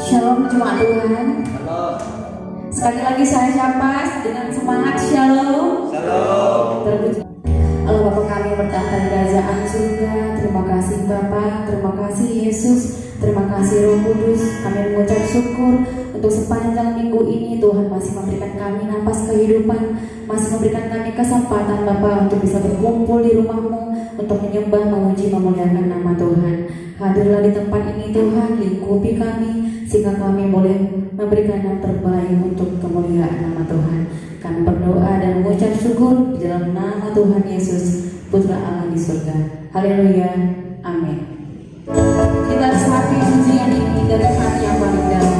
Shalom jemaat Tuhan. Sekali lagi saya sapa dengan semangat shalom. Allah Bapa kami bertahta di kerajaan surga. Terima kasih Bapa, terima kasih Yesus, terima kasih Roh Kudus. Kami mengucap syukur untuk sepanjang minggu ini Tuhan masih memberikan kami napas kehidupan, masih memberikan kami kesempatan Bapa untuk bisa berkumpul di rumah-Mu, untuk menyembah, memuji, memuliakan nama Tuhan. Hadirlah di tempat ini Tuhan, lingkupi kami sehingga kami boleh memberikan yang terbaik untuk kemuliaan nama Tuhan. Kami berdoa dan mengucap syukur di dalam nama Tuhan Yesus, Putra Allah di surga. Haleluya, amin. Kita resapi pujian ini dari hati yang paling dalam.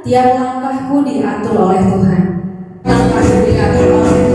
Tiap langkahku diatur oleh Tuhan. Langkahku diatur oleh Tuhan.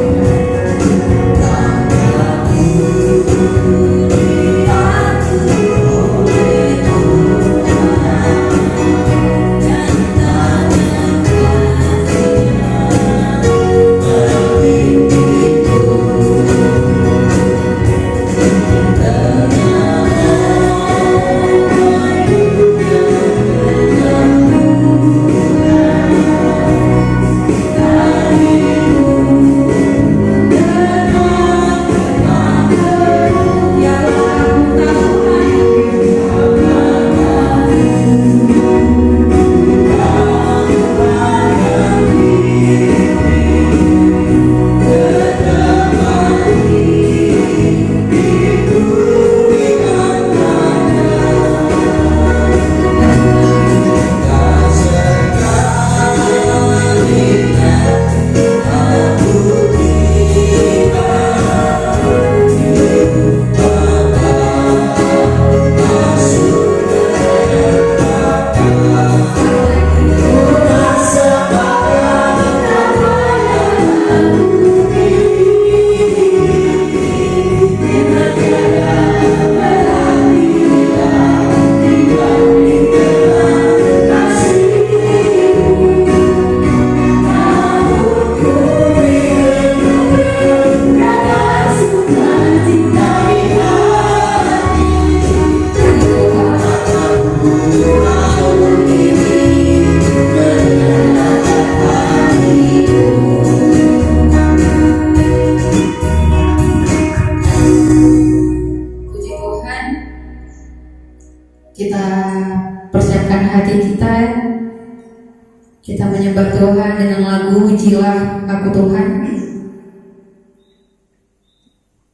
Kita menyembah Tuhan dengan lagu Ujilah Aku Tuhan.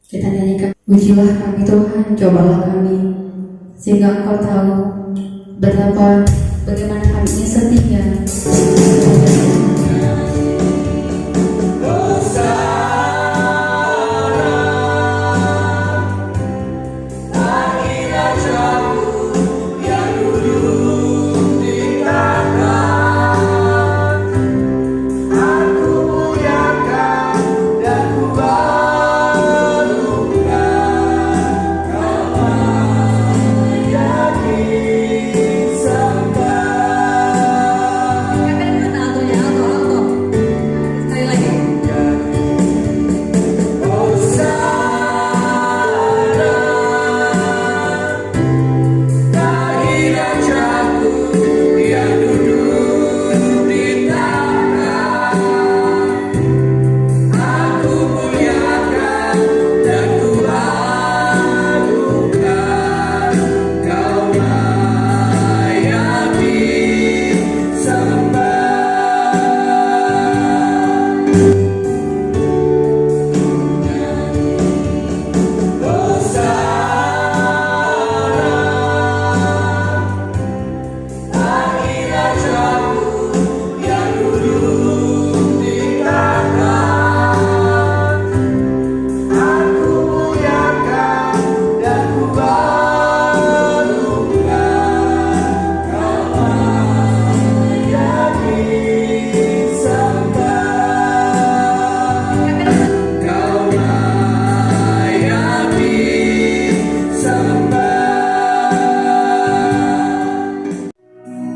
Kita nyanyikan Ujilah kami Tuhan, cobalah kami. sehingga Engkau tahu bagaimana kami ini setia.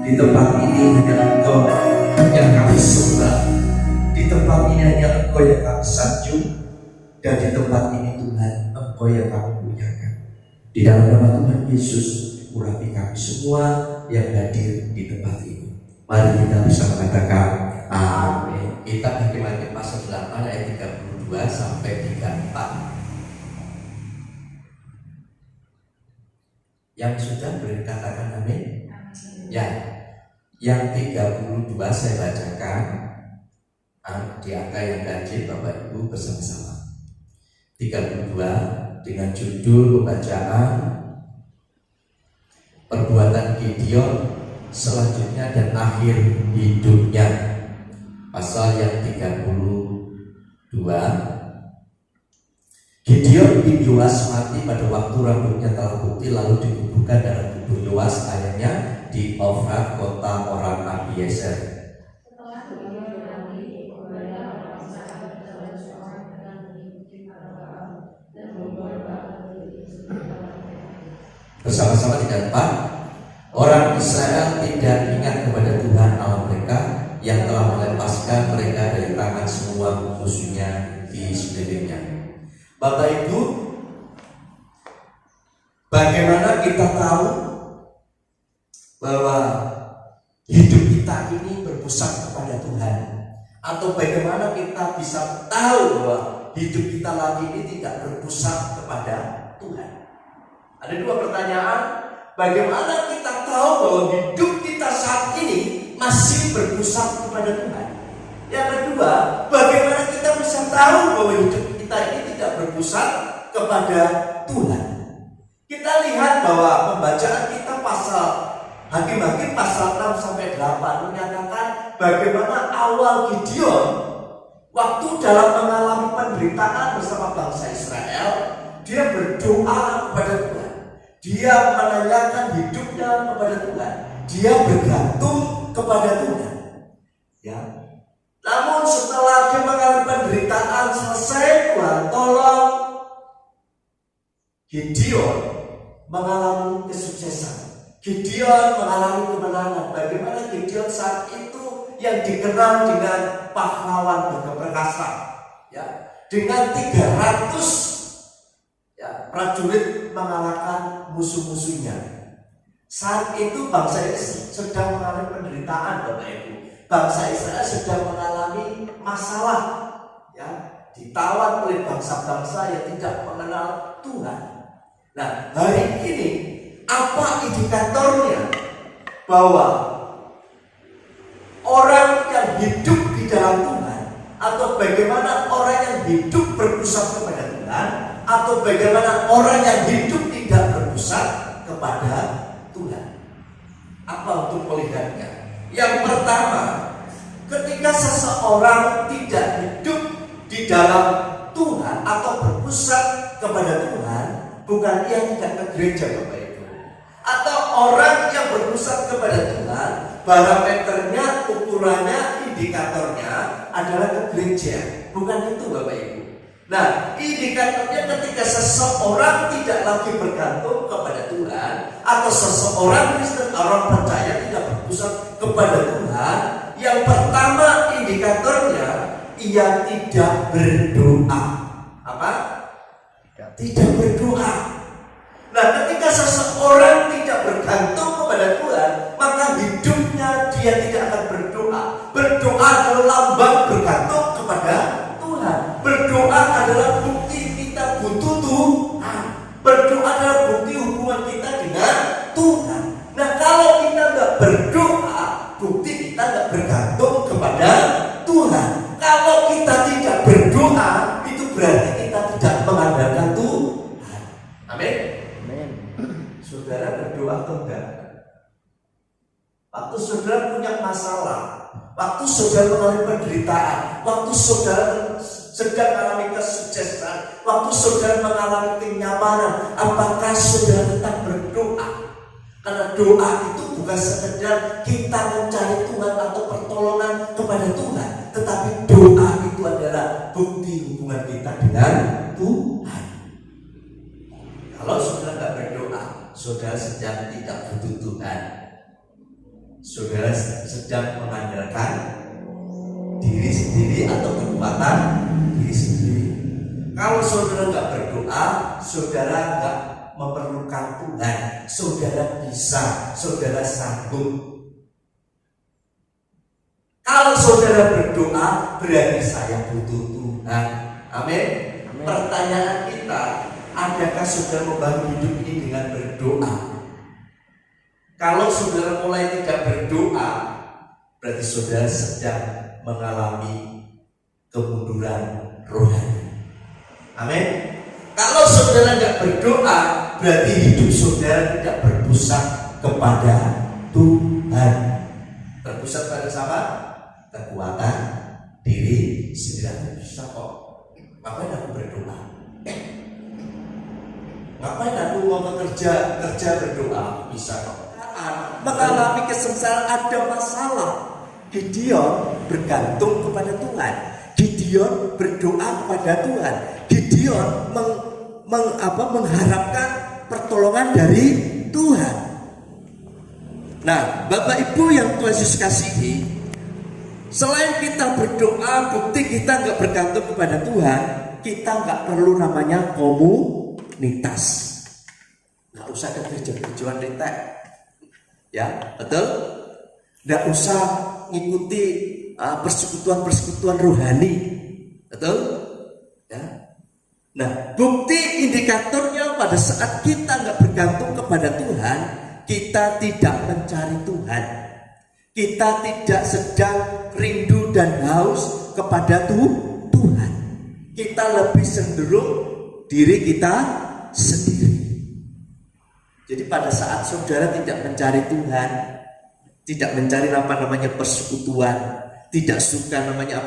Di tempat ini hanya Engkau yang kami sembah. Di tempat ini hanya Engkau yang kami sanjung. Dan di tempat ini Tuhan, Engkau yang kami muliakan. Di dalam nama Tuhan Yesus, urapi kami semua yang hadir di tempat ini. Mari kita bisa mengatakan amin. Kitab Hakim-Hakim pasal 8 ayat 32 sampai 34. Yang sudah boleh dikatakan amin? Ya. Yang 32 saya bacakan di angka yang ganjil Bapak Ibu bersama-sama. 32 dengan judul pembacaan perbuatan Gideon selanjutnya dan akhir hidupnya. Pasal yang 32. Gideon bin Yoas mati pada waktu rambutnya telah putih, lalu dikuburkan dalam kubur Yoas ayahnya di Ofrat, kota orang Abiezer. Bersama-sama 34. Orang Israel tidak ingat kepada Tuhan Allah mereka yang telah melepaskan mereka dari tangan semua musuhnya di sekelilingnya. Bapak Ibu, bagaimana kita tahu bahwa hidup kita ini berpusat kepada Tuhan? Atau bagaimana kita bisa tahu bahwa hidup kita lagi ini tidak berpusat kepada Tuhan? Ada dua pertanyaan. Bagaimana kita tahu bahwa hidup kita saat ini masih berpusat kepada Tuhan? Yang kedua, bagaimana kita bisa tahu bahwa hidup kita ini tidak berpusat kepada Tuhan? Kita lihat bahwa pembacaan kita pasal Hakim-Hakim pasal 6 sampai 8 menyatakan bagaimana awal Gideon waktu dalam mengalami penderitaan bersama bangsa Israel, dia berdoa kepada Tuhan. Dia menanyakan hidupnya kepada Tuhan. Dia bergantung kepada Tuhan. Ya. Namun setelah dia mengalami penderitaan selesai, Tuhan tolong Gideon mengalami kesuksesan. Gideon mengalami kemenangan. Bagaimana Gideon saat itu yang dikenal dengan pahlawan gagah perkasa, ya, dengan 300 ya, prajurit mengalahkan musuh-musuhnya. Saat itu bangsa ini sedang mengalami penderitaan, Bapak Ibu. Bangsa Israel sedang mengalami masalah, ya, ditawan oleh bangsa-bangsa yang tidak mengenal Tuhan. Nah, hari ini apa indikatornya bahwa orang yang hidup di dalam Tuhan, atau bagaimana orang yang hidup berpusat kepada Tuhan, atau bagaimana orang yang hidup tidak berpusat kepada Tuhan. Apa untuk melihatnya? Yang pertama, ketika seseorang tidak hidup di dalam Tuhan atau berpusat kepada Tuhan, bukan dia tidak ke gereja Bapak Ibu, atau orang yang berpusat kepada Tuhan, barometernya, ukurannya, indikatornya adalah ke gereja, bukan itu Bapak Ibu. Nah, indikatornya ketika seseorang tidak lagi bergantung kepada Tuhan, atau seseorang Kristen, orang percaya tidak berpusat kepada Tuhan, yang pertama indikatornya, ia tidak berdoa. Apa? Tidak berdoa. Nah, ketika seseorang tidak bergantung kepada Tuhan, maka hidupnya dia tidak akan berdoa. Berdoa adalah lambang bergantung kepada Tuhan. Berdoa adalah bukti kita butuh Tuhan. Berdoa adalah bukti hubungan kita dengan Tuhan. Nah, kalau kita nggak berdoa, bukti kita nggak bergantung kepada Tuhan. Kalau kita tidak berdoa, itu berarti kita tidak mengandalkan Tuhan. Amin. Saudara berdoa atau enggak? Waktu saudara punya masalah, waktu saudara mengalami penderitaan, waktu saudara sedang mengalami kesuksesan, waktu saudara mengalami kenyamanan, apakah saudara tetap berdoa? Karena doa itu bukan sekedar kita mencari Tuhan atau pertolongan kepada Tuhan, tetapi doa itu adalah bukti hubungan kita dengan Tuhan. Kalau saudara tidak berdoa, saudara sedang tidak butuh Tuhan. Saudara sedang mengandalkan diri sendiri atau kekuatan diri sendiri. Kalau saudara nggak berdoa, saudara nggak memerlukan Tuhan. Saudara bisa, saudara sanggup. Kalau saudara berdoa, berarti saya butuh Tuhan. Amin. Pertanyaan kita, adakah saudara membangun hidup ini dengan berdoa? Kalau saudara mulai tidak berdoa, berarti saudara sedang mengalami kemunduran rohani. Amin. Kalau saudara tidak berdoa, berarti hidup saudara tidak berpusat kepada Tuhan. Berpusat pada siapa? Kekuatan diri sendiri. Bisa kok. Ngapain aku berdoa? Ngapain aku mau kerja berdoa? Bisa kok. Mengalami kesengsaraan, ada masalah. Gideon bergantung kepada Tuhan. Gideon berdoa kepada Tuhan. Gideon mengharapkan pertolongan dari Tuhan. Nah, Bapak Ibu yang Tuhan Yesus kasihi, selain kita berdoa, bukti kita nggak bergantung kepada Tuhan, kita nggak perlu namanya komunitas. Nggak usah ke gereja-gerejaan retek. Ya, betul? Nggak usah ngikuti persekutuan-persekutuan rohani, betul? Ya. Nah, bukti indikatornya pada saat kita nggak bergantung kepada Tuhan, kita tidak mencari Tuhan, kita tidak sedang rindu dan haus kepada Tuhan. Kita lebih cenderung diri kita sendiri. Jadi pada saat saudara tidak mencari Tuhan, tidak mencari namanya persekutuan, tidak suka namanya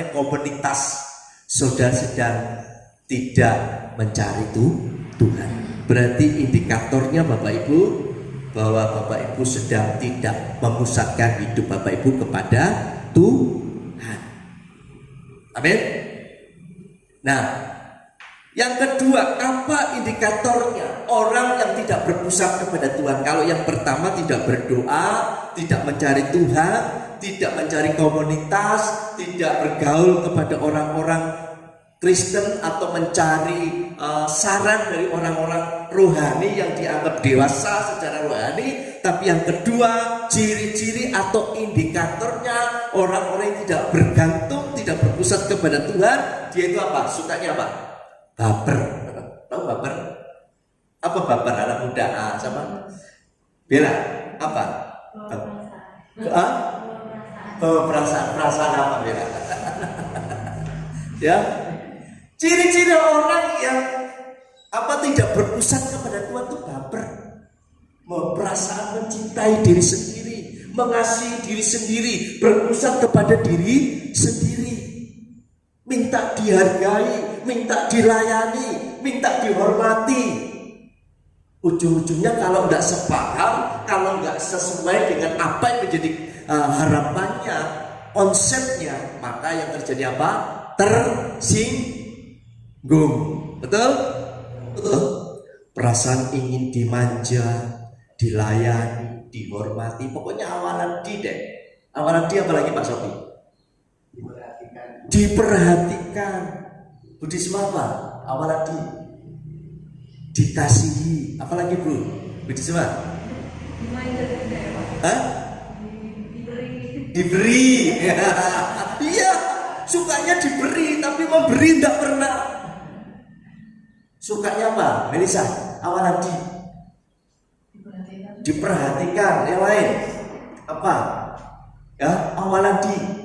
komunitas, saudara sedang tidak mencari Tuhan. Berarti indikatornya Bapak Ibu, bahwa Bapak Ibu sedang tidak memusatkan hidup Bapak Ibu kepada Tuhan. Amin. Nah, yang kedua, apa indikatornya orang yang tidak berpusat kepada Tuhan? Kalau yang pertama tidak berdoa, tidak mencari Tuhan, tidak mencari komunitas, tidak bergaul kepada orang-orang Kristen atau mencari saran dari orang-orang rohani yang dianggap dewasa secara rohani. Tapi yang kedua, ciri-ciri atau indikatornya orang-orang yang tidak bergantung, tidak berpusat kepada Tuhan, dia itu apa? Sukanya apa? Baper. Tahu baper? Apa baper anak muda? Sama Bella, apa? Perasaan apa Bella? Ya. Ciri-ciri orang yang tidak berpusat kepada Tuhan itu baper. perasaan mencintai diri sendiri, mengasihi diri sendiri, berpusat kepada diri sendiri. Minta dihargai, minta dilayani, minta dihormati. Ujung-ujungnya kalau nggak sepaham, kalau nggak sesuai dengan apa yang menjadi harapannya, konsepnya, maka yang terjadi apa? Tersinggung. Betul? Betul. Perasaan ingin dimanja, dilayani, dihormati. Pokoknya awalan di deh. Awalan di apa lagi Pak Sofi? Diperhatikan. Buddhisme apa? Awalan di. Dikasihi. Apalagi Bu? Buddhisme? Hah? Diberi. Iya, sukanya diberi, tapi memberi tidak pernah. Sukanya apa? Melisa, awalan di. Diperhatikan. Yang lain apa? Ya, awalan di.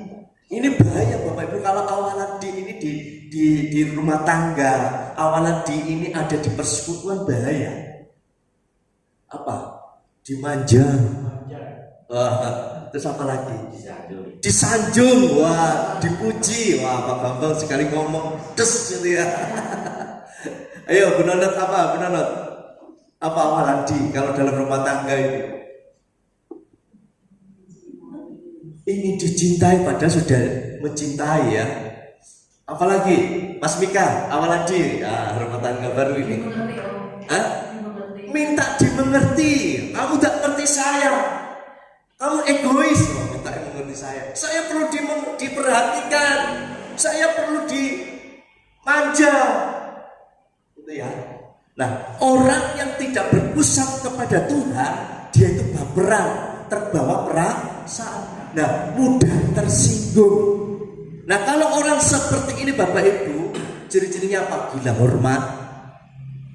Ini bahaya Bapak Ibu kalau awalan di ini di rumah tangga, awalan di ini ada di persekutuan, bahaya. Apa? Dimanja. Terus apa lagi? Disanjung. Wah, dipuji. Wah, Pak Bambang sekali ngomong des gitu ya. Ayo, Bu Nonot apa? Bu Nonot, apa awalan di kalau dalam rumah tangga itu? Ingin dicintai padahal sudah mencintai ya. Apalagi Mas Mika, awalan di rumah tangga baru ini. Minta dimengerti. Kamu tak ngerti saya, kamu egois. Minta dimengerti saya. Saya perlu diperhatikan. Saya perlu dimanja. Gitu ya. Nah, orang yang tidak berpusat kepada Tuhan, dia itu baperan, terbawa perasaan. Nah, mudah tersinggung. Nah, kalau orang seperti ini Bapak Ibu, ciri-cirinya apa? Gila hormat,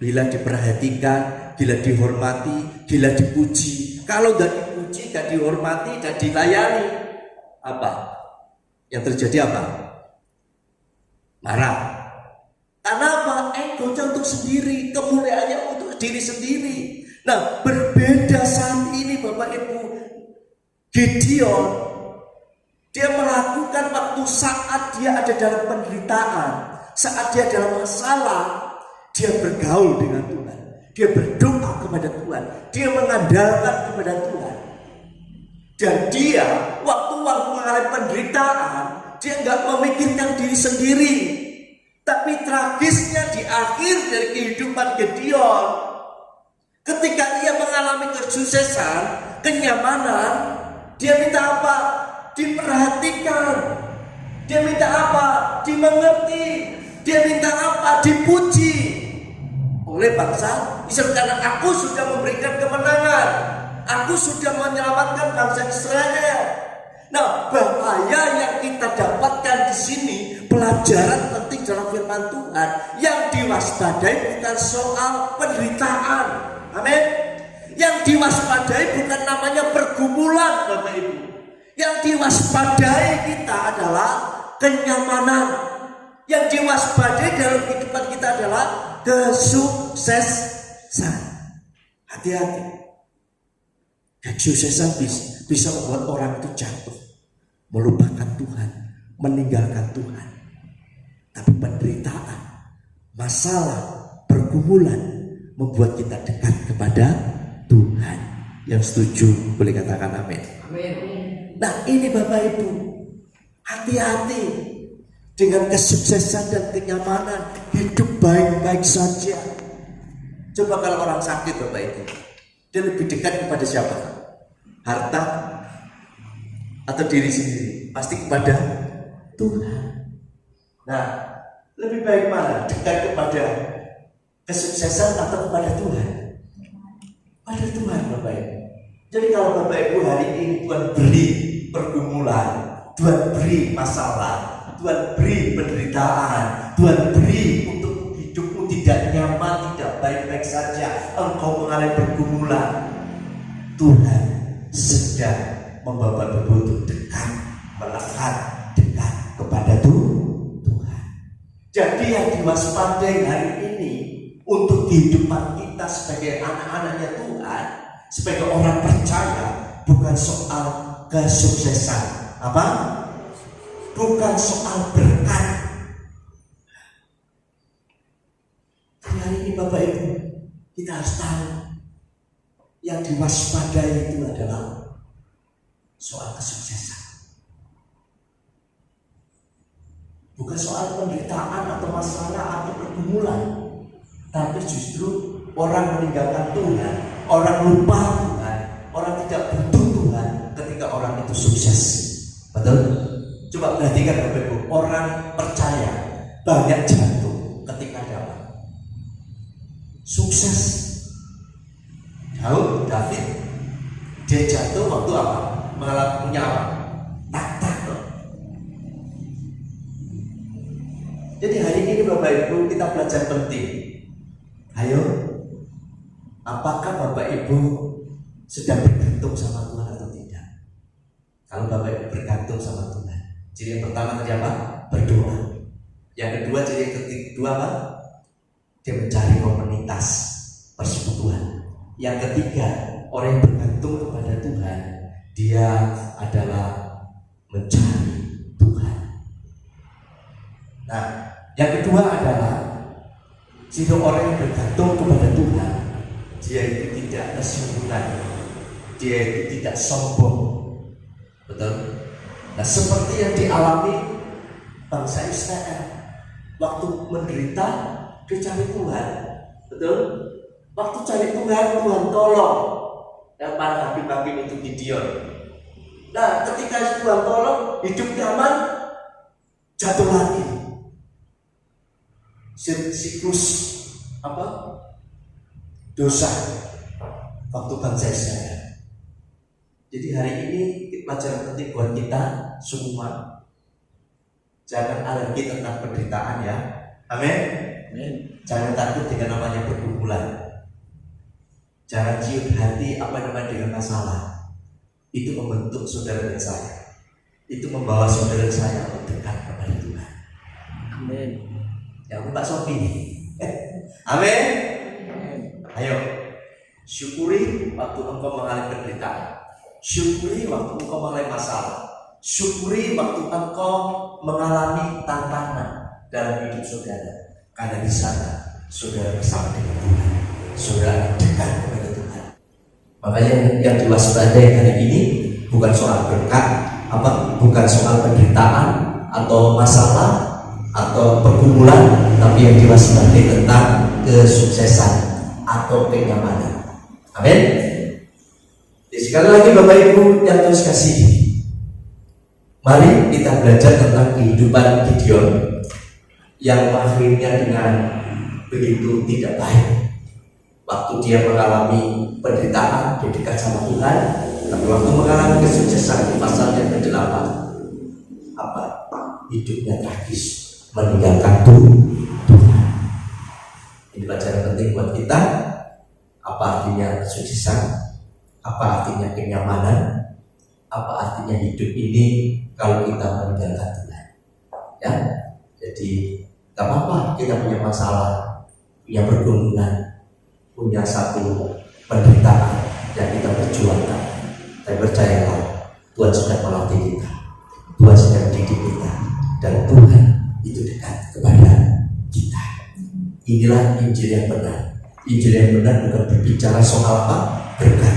gila diperhatikan, gila dihormati, gila dipuji. Kalau tidak dipuji, tidak dihormati, tidak dilayani, apa? Yang terjadi apa? Marah. Karena apa? Egonya untuk sendiri, kemuliaannya untuk diri sendiri. Nah, berbeda saat ini Bapak Ibu. Gideon, dia melakukan waktu saat dia ada dalam penderitaan, saat dia dalam masalah, dia bergaul dengan Tuhan, dia berdoa kepada Tuhan, dia mengandalkan kepada Tuhan. Dan dia waktu mengalami penderitaan, dia nggak memikirkan diri sendiri. Tapi tragisnya di akhir dari kehidupan Gideon, ketika dia mengalami kesuksesan, kenyamanan, dia minta apa? Diperhatikan. Dia minta apa? Dimengerti. Dia minta apa? Dipuji oleh bangsa Israel. Karena aku sudah memberikan kemenangan, aku sudah menyelamatkan bangsa Israel. Nah, bahaya yang kita dapatkan di sini, pelajaran penting dalam firman Tuhan, yang diwaspadai bukan soal penderitaan. Amin. Yang diwaspadai bukan namanya pergumulan Bapak Ibu. Yang diwaspadai kita adalah kenyamanan. Yang diwaspadai dalam kehidupan kita adalah kesuksesan. Hati-hati. Kesuksesan bisa membuat orang itu jatuh, melupakan Tuhan, meninggalkan Tuhan. Tapi penderitaan, masalah, pergumulan membuat kita dekat kepada Tuhan. Yang setuju boleh katakan amin. Amin. Nah, ini Bapak Ibu, hati-hati dengan kesuksesan dan kenyamanan, hidup baik-baik saja. Coba kalau orang sakit Bapak Ibu, dia lebih dekat kepada siapa? Harta atau diri sendiri? Pasti kepada Tuhan. Nah, lebih baik mana? Dekat kepada kesuksesan atau kepada Tuhan? Pada Tuhan Bapak Ibu. Jadi kalau Bapak Ibu hari ini Tuhan beri pergumulan, Tuhan beri masalah, Tuhan beri penderitaan, Tuhan beri untuk hidupmu tidak nyaman, tidak baik-baik saja, engkau mengalami pergumulan, Tuhan sedang membawa Bapak untuk dekat, melekat, dekat kepada Tuhan. Jadi yang diwaspadai hari ini untuk kehidupan kita sebagai anak-anaknya Tuhan, Sebagai orang percaya bukan soal kesuksesan, apa? Bukan soal berkat. Hari ini Bapak Ibu, kita harus tahu yang diwaspadai itu adalah soal kesuksesan. Bukan soal penderitaan atau masalah atau pergumulan, tapi justru orang meninggalkan Tuhan, orang lupa Tuhan, orang tidak butuh Tuhan ketika orang itu sukses. Betul? Coba perhatikan Bapak Ibu, orang percaya banyak jatuh ketika ada apa? Sukses. Daud, David, dia jatuh waktu apa? Mengalami punya apa? Takhta. Jadi hari ini Bapak Ibu kita belajar penting. Ayo, apakah Bapak Ibu sedang bergantung sama Tuhan atau tidak? Kalau Bapak Ibu bergantung sama Tuhan, jadi yang pertama tadi apa? Berdoa. Yang kedua, jadi yang kedua apa? Dia mencari komunitas persekutuan. Yang ketiga, orang yang bergantung kepada Tuhan, dia adalah mencari Tuhan. Nah, yang kedua adalah jika orang yang bergantung kepada Tuhan, dia itu tidak kesombongan, dia itu tidak sombong. Betul? Nah, seperti yang dialami bangsa Israel waktu menderita, dia cari Tuhan. Betul? Waktu cari Tuhan, Tuhan tolong. Dan para hakim-hakim itu Gideon. Nah, ketika Tuhan tolong, hidup nyaman, jatuh lagi. Siklus apa? Dosa waktu bangsa Israel. Jadi hari ini pelajaran penting buat kita semua. Jangan alergi tentang penderitaan ya. Amin. Jangan takut dengan namanya pergumulan. Jangan ciut hati apa namanya dengan masalah. Itu membentuk saudara dan saya. Itu membawa saudara dan saya dekat kepada Tuhan. Amin. Ya Pak Sofi. Amin. Ayo, syukuri waktu engkau mengalami penderitaan. Syukuri waktu engkau mengalami masalah. Syukuri waktu engkau mengalami tantangan dalam hidup saudara. Karena di sana saudara bersama dengan Tuhan. Saudara dekat kepada Tuhan. Makanya yang diwaspadai hari ini bukan soal berkat, bukan soal penderitaan atau masalah atau pergumulan, tapi yang diwaspadai tentang kesuksesan atau kenyamanan. Amin. Sekali lagi Bapak Ibu yang terus kasih, mari kita belajar tentang kehidupan Gideon yang akhirnya dengan begitu tidak baik. Waktu dia mengalami penderitaan, dia dekat sama Tuhan. Tapi waktu mengalami kesuksesan, di pasal yang ke-8, hidupnya tragis, meninggalkan Tuhan. Ini pelajaran penting buat kita. Apa artinya kesuksesan? Apa artinya kenyamanan? Apa artinya hidup ini kalau kita meninggalkan Tuhan? Ya, jadi gak apa-apa kita punya masalah, punya pergumulan, punya satu penderitaan yang kita perjuangkan. Tapi percayalah, Tuhan sudah melatih kita, Tuhan sudah mendidik kita, dan Tuhan itu dekat kepada kita. Inilah Injil yang benar. Injil yang benar bukan berbicara soal apa? Berkat.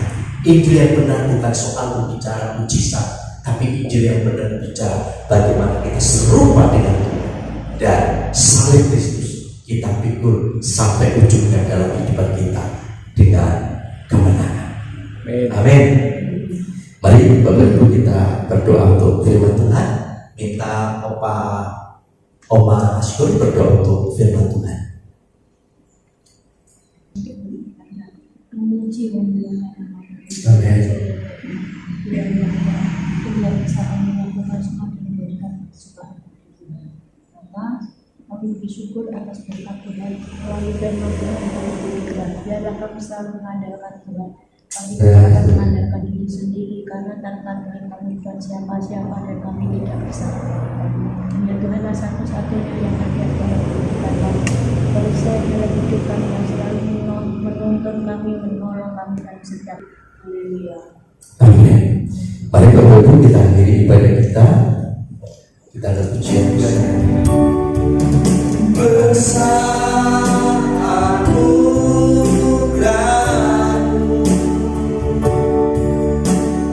Injil yang benar bukan soal berbicara mujizat, tapi Injil yang benar berbicara bagaimana kita serupa dengan Tuhan dan salib Kristus kita pikul sampai ujungnya dalam kehidupan kita dengan kemenangan. Amin. Mari Bapak Ibu kita berdoa untuk firman Tuhan. Minta Oma Askur berdoa untuk firman Tuhan. Memuji dan Amin. Tuhan bisa kami lakukan semua dan memberikan kesukaan. Maka kami bersyukur atas berkat Tuhan melalui firman Tuhan yang kami berikan. Biarlah kami selalu mengandalkan Tuhan. Kami tidak akan mengandalkan diri sendiri karena tanpa Tuhan kami bukan siapa-siapa dan kami tidak bisa. Hanya Tuhanlah satu-satunya yang ada dalam kehidupan kami. Berusaha dalam hidup kami yang selalu menuntun kami, menolong kami dan setiap Haleluya. Amin. Mari Bapak Ibu kita akhiri ibadah kita. Kita ada pujian besar anugerah-Mu,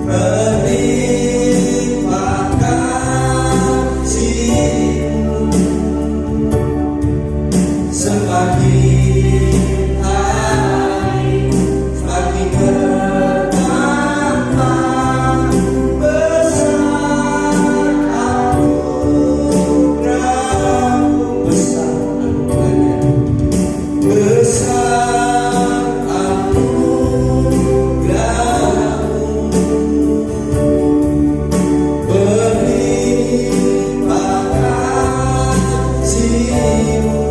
berlimpah kasih-Mu, semakin hari semakin bertambah besar anugerah-Mu, besar anugerah-Nya, besar anugerah-Mu, berlimpah kasih-Mu,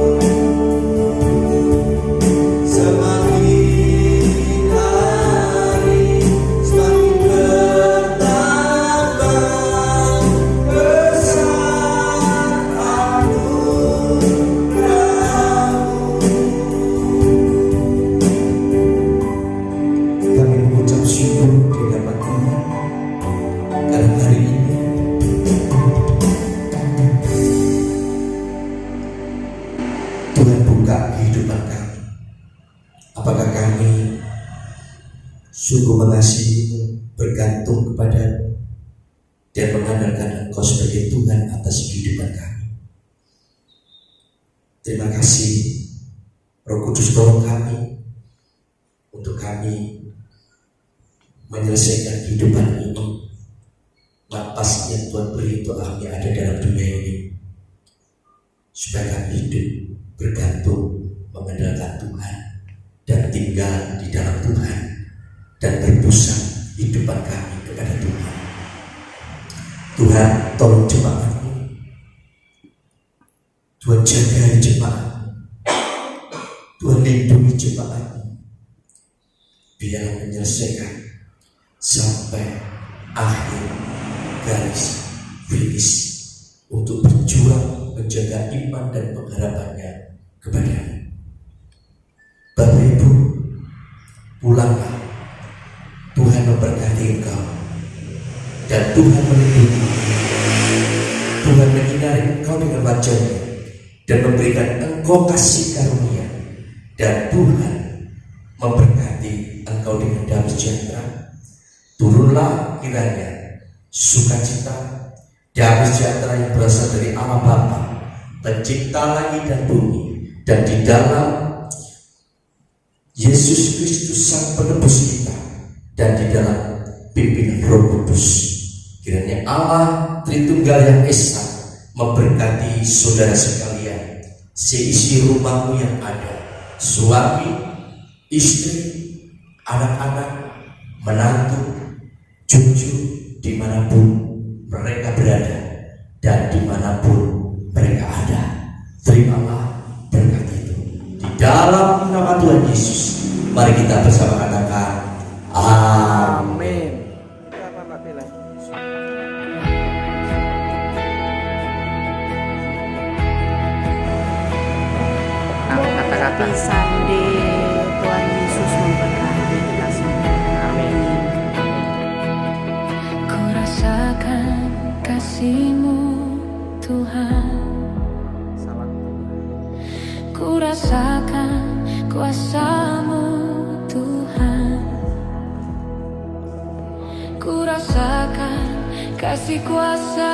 semakin hari semakin bertambah besar anugerah-Mu. Kami mengucap syukur di hadapan Tuhan karena hari ini Tuhan buka kehidupan kami. Apakah kami sungguh mengasihi-Mu, bergantung kepada-Mu, dan mengandalkan Engkau sebagai Tuhan atas kehidupan kami? Terima kasih Roh Kudus, tolong kami untuk kami menyelesaikan kehidupan ini. Napas yang Tuhan beri untuk kami ada dalam dunia ini, supaya kami hidup bergantung mengandalkan Tuhan dan tinggal di dalam Tuhan dan berpusat hidupan kami kepada Tuhan. Tuhan, tolong jemaat ini. Tuhan, jaga jemaat. Tuhan, lindungi jemaat ini. Biar menyelesaikan sampai akhir garis finish untuk berjuang menjaga iman dan pengharapannya kepada-Mu. Bapak Ibu, pulanglah. Tuhan memberkati engkau dan Tuhan melindungi. Tuhan menyinari engkau dengan wajah-Nya dan memberikan engkau kasih karunia, dan Tuhan memberkati engkau dengan damai sejahtera. Turunlah kiranya sukacita, damai sejahtera yang berasal dari Allah Bapa, Pencipta langit dan bumi, dan di dalam Yesus Kristus Sang Penebus kita, dan di dalam pimpinan Roh Kudus. Kiranya Allah Tritunggal yang Esa memberkati saudara sekalian, seisi rumahmu yang ada, suami, istri, anak-anak, menantu, cucu, dimanapun mereka berada dan dimanapun mereka ada. Terimalah berkat itu di dalam nama Tuhan Yesus. Mari kita bersama katakan amin. Kata-kata Sande, Tuhan Yesus memberkati kita semua. Amin. Ku rasakan kasih-Mu Tuhan, ku rasakan kuasa-Mu Tuhan, ku rasakan kasih kuasa